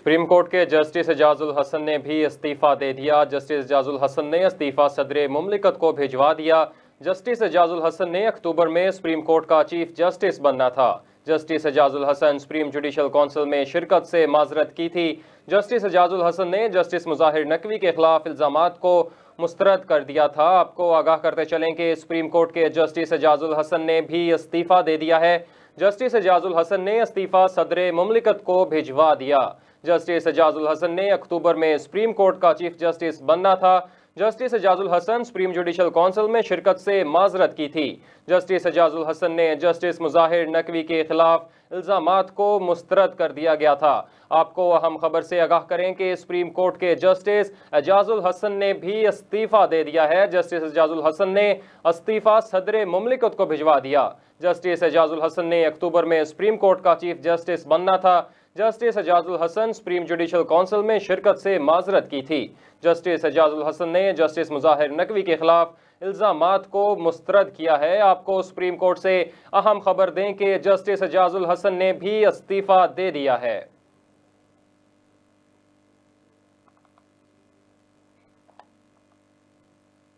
Supreme court کے justice اعجاز الحسن نے بھی استعفیٰ دے دیا۔ جسٹس اعجاز الحسن نے استعفیٰ صدر مملکت کو بھجوا دیا۔ جسٹس اعجاز الحسن نے اکتوبر میں سپریم کورٹ کا چیف جسٹس بننا تھا۔ جسٹس اعجاز الحسن سپریم جوڈیشل کونسل میں شرکت سے معذرت کی تھی۔ جسٹس اعجاز الحسن نے جسٹس مظاہر نقوی کے خلاف الزامات کو مسترد کر دیا تھا۔ آپ کو آگاہ کرتے چلیں کہ سپریم کورٹ کے جسٹس اعجاز الحسن نے بھی استعفیٰ دے دیا ہے۔ جسٹس اعجاز الحسن نے استعفیٰ صدر مملکت کو بھجوا دیا۔ جسٹس اعجاز الحسن نے اکتوبر میں سپریم کورٹ کا چیف جسٹس بننا تھا۔ جسٹس اعجاز الحسن سپریم جوڈیشل کونسل میں شرکت سے معذرت کی تھی۔ جسٹس اعجاز الحسن نے جسٹس مظاہر نقوی کے خلاف الزامات کو مسترد کر دیا گیا تھا۔ آپ کو اہم خبر سے آگاہ کریں کہ سپریم کورٹ کے جسٹس اعجاز الحسن نے بھی استعفیٰ دے دیا ہے۔ جسٹس اعجاز الحسن نے استعفیٰ صدر مملکت کو بھجوا دیا۔ جسٹس اعجاز الحسن نے اکتوبر میں سپریم کورٹ کا چیف جسٹس بننا تھا۔ جسٹس اعجاز الحسن سپریم جوڈیشل کونسل میں شرکت سے معذرت کی تھی۔ جسٹس اعجاز الحسن نے جسٹس مظاہر نقوی کے خلاف الزامات کو مسترد کیا ہے۔ آپ کو سپریم کورٹ سے اہم خبر دیں کہ جسٹس اعجاز الحسن نے بھی استعفیٰ دے دیا ہے۔